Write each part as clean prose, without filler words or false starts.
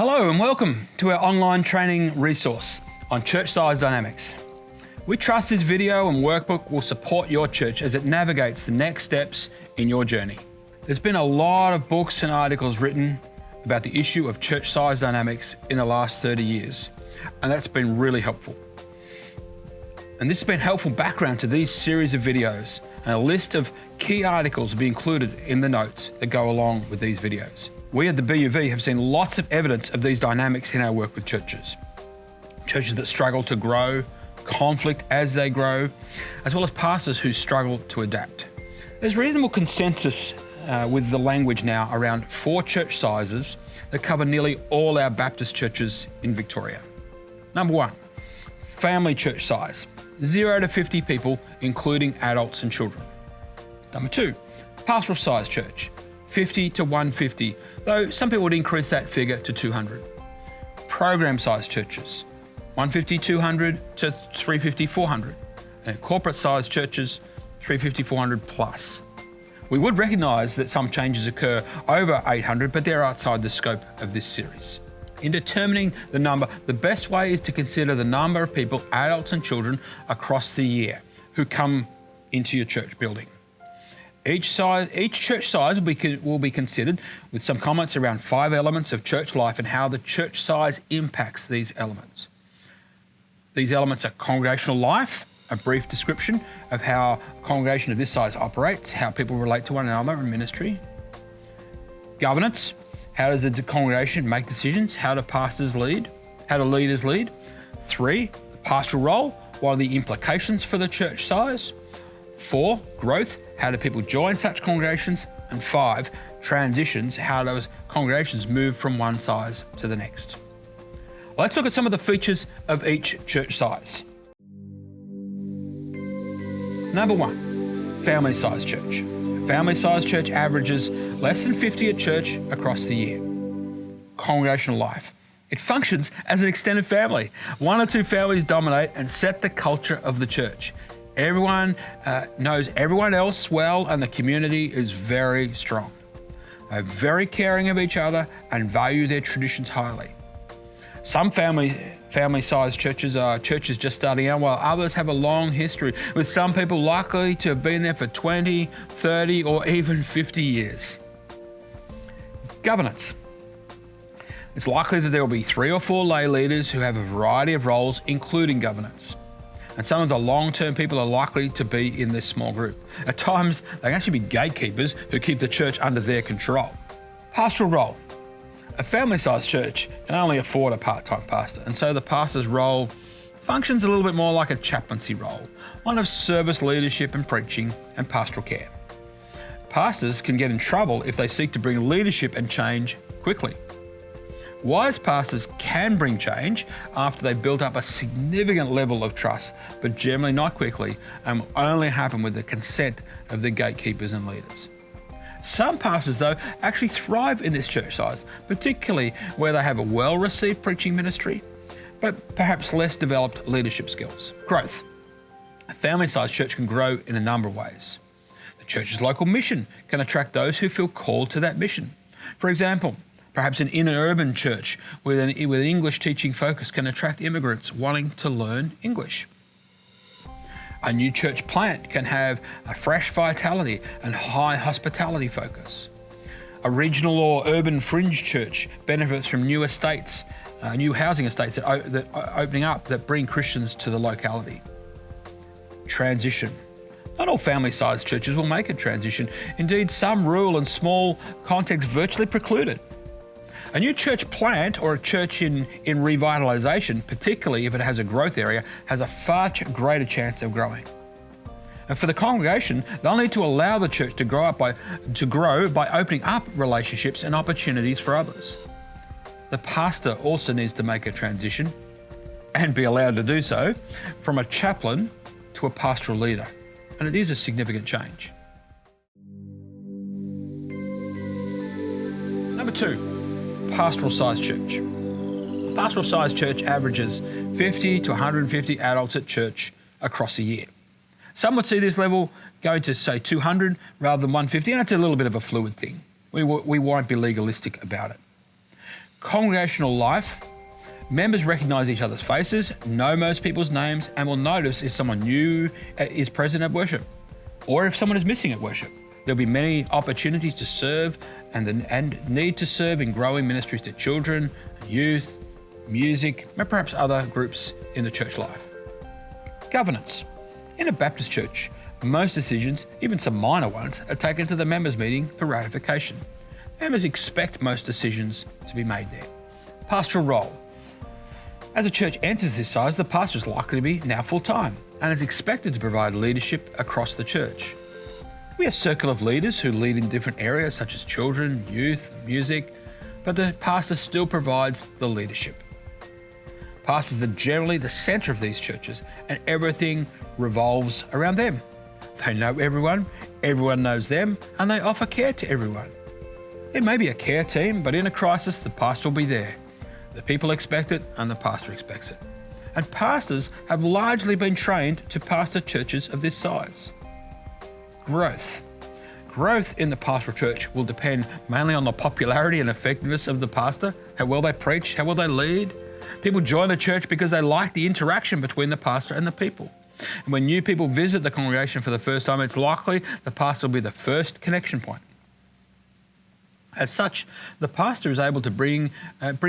Hello and welcome to our online training resource on church size dynamics. We trust this video and workbook will support your church as it navigates the next steps in your journey. There's been a lot of books and articles written about the issue of church size dynamics in the last 30 years, and that's been really helpful. And this has been helpful background to these series of videos, and a list of key articles will be included in the notes that go along with these videos. We at the BUV have seen lots of evidence of these dynamics in our work with churches. Churches that struggle to grow, conflict as they grow, as well as pastors who struggle to adapt. There's reasonable consensus with the language now around 4 church sizes that cover nearly all our Baptist churches in Victoria. Number 1, family church size, 0 to 50 people, including adults and children. Number 2, pastoral size church, 50 to 150, though some people would increase that figure to 200. Program size churches, 150, 200 to 350, 400. And corporate size churches, 350, 400 plus. We would recognise that some changes occur over 800, but they're outside the scope of this series. In determining the number, the best way is to consider the number of people, adults and children, across the year who come into your church building. Each church size will be considered with some comments around 5 elements of church life and how the church size impacts these elements. These elements are congregational life, a brief description of how a congregation of this size operates, how people relate to one another in ministry. Governance, how does the congregation make decisions? How do pastors lead? How do leaders lead? 3, the pastoral role, what are the implications for the church size? 4, growth, how do people join such congregations? And 5, transitions, how those congregations move from one size to the next. Let's look at some of the features of each church size. Number 1, family size church. A family size church averages less than 50 at church across the year. Congregational life. It functions as an extended family. 1 or 2 families dominate and set the culture of the church. Everyone knows everyone else well, and the community is very strong. They're very caring of each other and value their traditions highly. Some family-sized churches are churches just starting out, while others have a long history, with some people likely to have been there for 20, 30, or even 50 years. Governance. It's likely that there will be 3 or 4 lay leaders who have a variety of roles, including governance. And some of the long-term people are likely to be in this small group. At times, they can actually be gatekeepers who keep the church under their control. Pastoral role. A family-sized church can only afford a part-time pastor, and so the pastor's role functions a little bit more like a chaplaincy role, one of service leadership and preaching and pastoral care. Pastors can get in trouble if they seek to bring leadership and change quickly. Wise pastors can bring change after they've built up a significant level of trust, but generally not quickly, and will only happen with the consent of the gatekeepers and leaders. Some pastors, though, actually thrive in this church size, particularly where they have a well-received preaching ministry, but perhaps less developed leadership skills. Growth. A family-sized church can grow in a number of ways. The church's local mission can attract those who feel called to that mission. For example, perhaps an inner urban church with an English teaching focus can attract immigrants wanting to learn English. A new church plant can have a fresh vitality and high hospitality focus. A regional or urban fringe church benefits from new estates, new housing estates that opening up that bring Christians to the locality. Transition. Not all family-sized churches will make a transition. Indeed, some rural and small contexts virtually preclude it. A new church plant or a church in revitalisation, particularly if it has a growth area, has a far greater chance of growing. And for the congregation, they'll need to allow the church to grow by opening up relationships and opportunities for others. The pastor also needs to make a transition, and be allowed to do so, from a chaplain to a pastoral leader. And it is a significant change. Number 2. Pastoral size church. Pastoral size church averages 50 to 150 adults at church across a year. Some would see this level going to, say, 200 rather than 150, and it's a little bit of a fluid thing. We won't be legalistic about it. Congregational life. Members recognise each other's faces, know most people's names, and will notice if someone new is present at worship or if someone is missing at worship. There'll be many opportunities to serve and need to serve in growing ministries to children, youth, music, and perhaps other groups in the church life. Governance. In a Baptist church, most decisions, even some minor ones, are taken to the members' meeting for ratification. Members expect most decisions to be made there. Pastoral role. As a church enters this size, the pastor is likely to be now full-time and is expected to provide leadership across the church. We have a circle of leaders who lead in different areas such as children, youth, music, but the pastor still provides the leadership. Pastors are generally the centre of these churches and everything revolves around them. They know everyone knows them, and they offer care to everyone. It may be a care team, but in a crisis, the pastor will be there. The people expect it and the pastor expects it. And pastors have largely been trained to pastor churches of this size. Growth. Growth in the pastoral church will depend mainly on the popularity and effectiveness of the pastor, how well they preach, how well they lead. People join the church because they like the interaction between the pastor and the people. And when new people visit the congregation for the first time, it's likely the pastor will be the first connection point. As such, the pastor is able to bring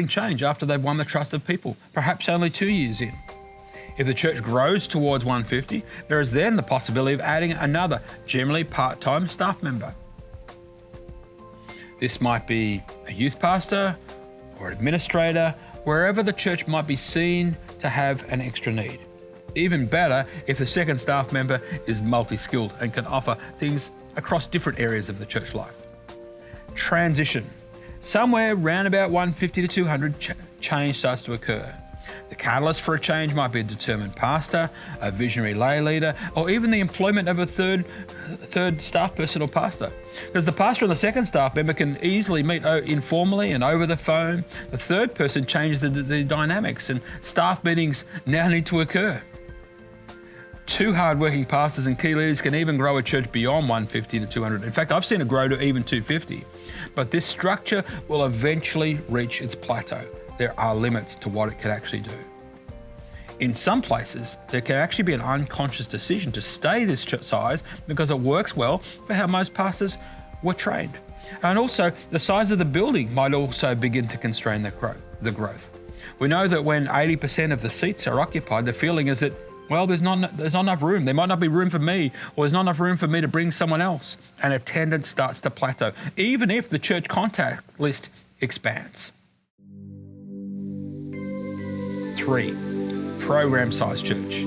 change after they've won the trust of people, perhaps only 2 years in. If the church grows towards 150, there is then the possibility of adding another, generally part-time staff member. This might be a youth pastor or an administrator, wherever the church might be seen to have an extra need. Even better if the second staff member is multi-skilled and can offer things across different areas of the church life. Transition. Somewhere around about 150 to 200, change starts to occur. The catalyst for a change might be a determined pastor, a visionary lay leader, or even the employment of a third staff person or pastor. Because the pastor and the second staff member can easily meet informally and over the phone. The third person changes the dynamics, and staff meetings now need to occur. 2 hard-working pastors and key leaders can even grow a church beyond 150 to 200. In fact, I've seen it grow to even 250. But this structure will eventually reach its plateau. There are limits to what it can actually do. In some places, there can actually be an unconscious decision to stay this size because it works well for how most pastors were trained. And also, the size of the building might also begin to constrain the growth. We know that when 80% of the seats are occupied, the feeling is that, well, there's not enough room. There might not be room for me, or there's not enough room for me to bring someone else. And attendance starts to plateau, even if the church contact list expands. 3, program-sized church.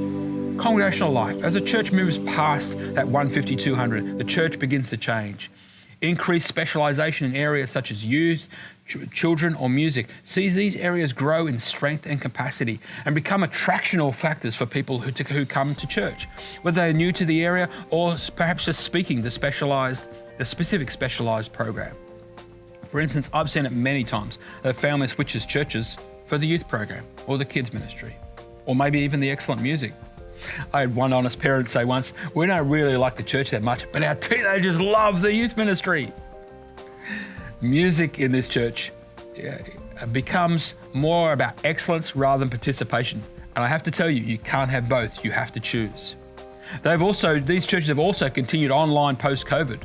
Congregational life. As a church moves past that 150, 200, the church begins to change. Increased specialisation in areas such as youth, children or music sees these areas grow in strength and capacity and become attractional factors for people who come to church, whether they're new to the area or perhaps just speaking the specific specialised program. For instance, I've seen it many times that a family switches churches for the youth program or the kids ministry, or maybe even the excellent music. I had one honest parent say once, "We don't really like the church that much, but our teenagers love the youth ministry." Music in this church becomes more about excellence rather than participation. And I have to tell you, you can't have both. You have to choose. These churches have also continued online post-COVID.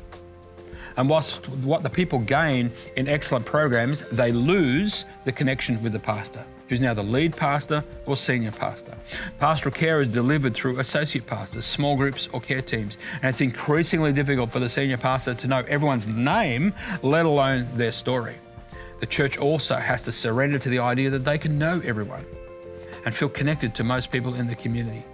And whilst what the people gain in excellent programs, they lose the connection with the pastor, who's now the lead pastor or senior pastor. Pastoral care is delivered through associate pastors, small groups or care teams, and it's increasingly difficult for the senior pastor to know everyone's name, let alone their story. The church also has to surrender to the idea that they can know everyone and feel connected to most people in the community.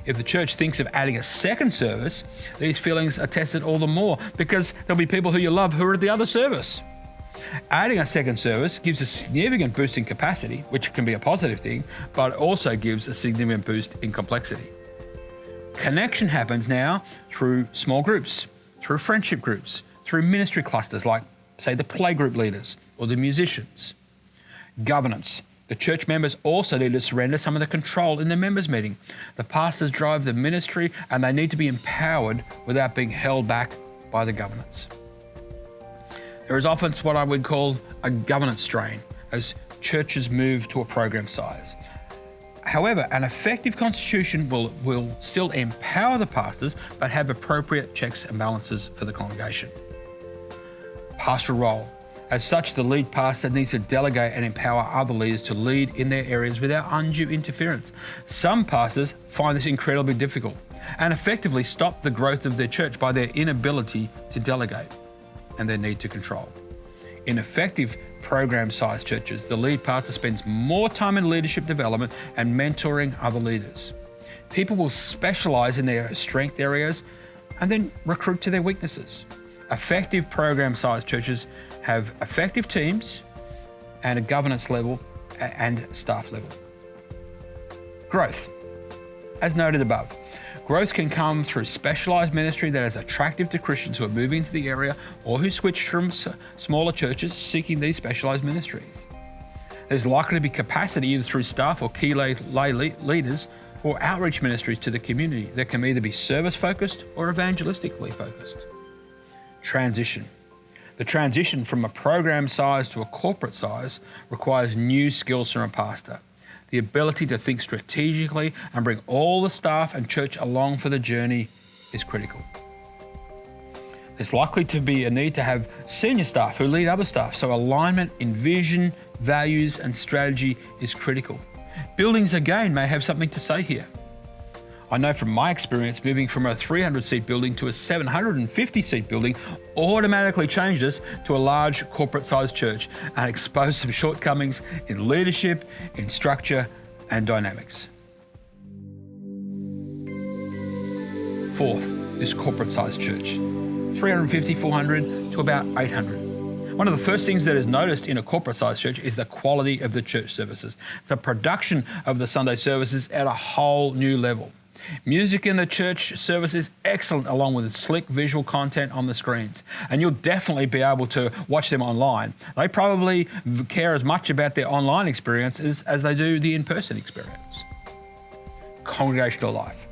If the church thinks of adding a second service, these feelings are tested all the more because there'll be people who you love who are at the other service. Adding a second service gives a significant boost in capacity, which can be a positive thing, but it also gives a significant boost in complexity. Connection happens now through small groups, through friendship groups, through ministry clusters like, say, the playgroup leaders or the musicians. Governance. The church members also need to surrender some of the control in the members' meeting. The pastors drive the ministry and they need to be empowered without being held back by the governance. There is often what I would call a governance strain as churches move to a program size. However, an effective constitution will still empower the pastors, but have appropriate checks and balances for the congregation. Pastoral role. As such, the lead pastor needs to delegate and empower other leaders to lead in their areas without undue interference. Some pastors find this incredibly difficult and effectively stop the growth of their church by their inability to delegate and their need to control. In effective program-sized churches, the lead pastor spends more time in leadership development and mentoring other leaders. People will specialize in their strength areas and then recruit to their weaknesses. Effective program-sized churches have effective teams and a governance level and staff level. Growth. As noted above, growth can come through specialised ministry that is attractive to Christians who are moving into the area or who switch from smaller churches seeking these specialised ministries. There's likely to be capacity either through staff or key lay leaders for outreach ministries to the community that can either be service-focused or evangelistically focused. Transition. The transition from a program size to a corporate size requires new skills from a pastor. The ability to think strategically and bring all the staff and church along for the journey is critical. There's likely to be a need to have senior staff who lead other staff, so alignment in vision, values, and strategy is critical. Buildings, again, may have something to say here. I know from my experience, moving from a 300-seat building to a 750-seat building automatically changed us to a large corporate-sized church and exposed some shortcomings in leadership, in structure, and dynamics. Fourth, this corporate-sized church. 350, 400 to about 800. One of the first things that is noticed in a corporate-sized church is the quality of the church services. The production of the Sunday services at a whole new level. Music in the church service is excellent, along with slick visual content on the screens. And you'll definitely be able to watch them online. They probably care as much about their online experience as they do the in-person experience. Congregational life.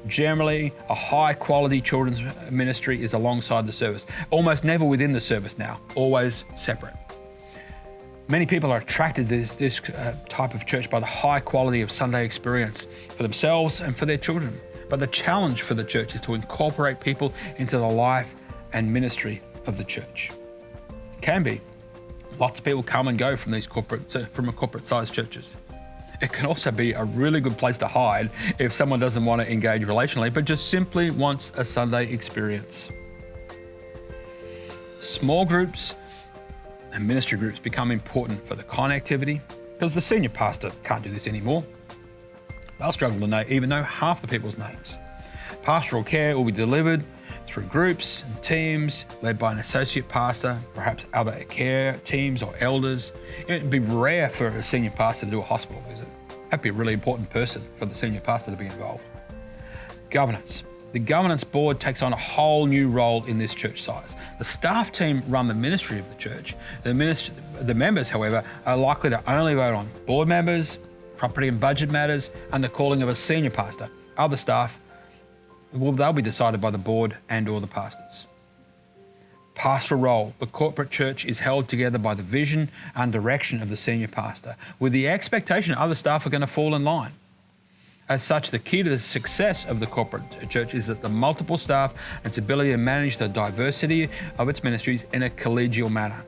Generally, a high-quality children's ministry is alongside the service. Almost never within the service now, always separate. Many people are attracted to this type of church by the high quality of Sunday experience for themselves and for their children. But the challenge for the church is to incorporate people into the life and ministry of the church. It can be. Lots of people come and go from these corporate-sized churches. It can also be a really good place to hide if someone doesn't want to engage relationally, but just simply wants a Sunday experience. Small groups and ministry groups become important for the connectivity because the senior pastor can't do this anymore. They'll struggle to even know half the people's names. Pastoral care will be delivered through groups and teams led by an associate pastor, perhaps other care teams or elders. It'd be rare for a senior pastor to do a hospital visit. That'd be a really important person for the senior pastor to be involved. Governance. The governance board takes on a whole new role in this church size. The staff team run the ministry of the church. The members, however, are likely to only vote on board members, property and budget matters, and the calling of a senior pastor. Other staff, they'll be decided by the board and or the pastors. Pastoral role. The corporate church is held together by the vision and direction of the senior pastor, with the expectation other staff are going to fall in line. As such, the key to the success of the corporate church is that the multiple staff and its ability to manage the diversity of its ministries in a collegial manner.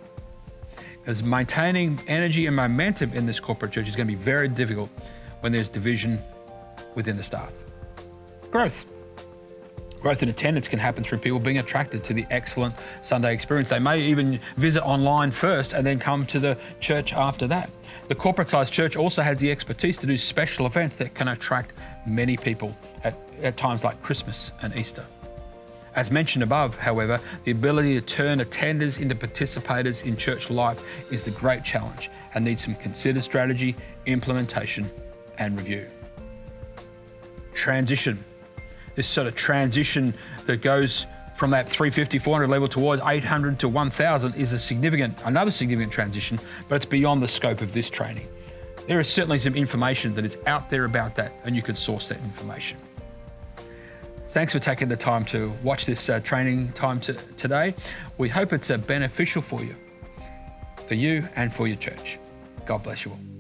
As maintaining energy and momentum in this corporate church is going to be very difficult when there's division within the staff. Growth. Growth in attendance can happen through people being attracted to the excellent Sunday experience. They may even visit online first and then come to the church after that. The corporate-sized church also has the expertise to do special events that can attract many people at times like Christmas and Easter. As mentioned above, however, the ability to turn attenders into participators in church life is the great challenge and needs some considered strategy, implementation, and review. Transition. This sort of transition that goes from that 350, 400 level towards 800 to 1,000 is another significant transition, but it's beyond the scope of this training. There is certainly some information that is out there about that, and you can source that information. Thanks for taking the time to watch this training time today. We hope it's beneficial for you and for your church. God bless you all.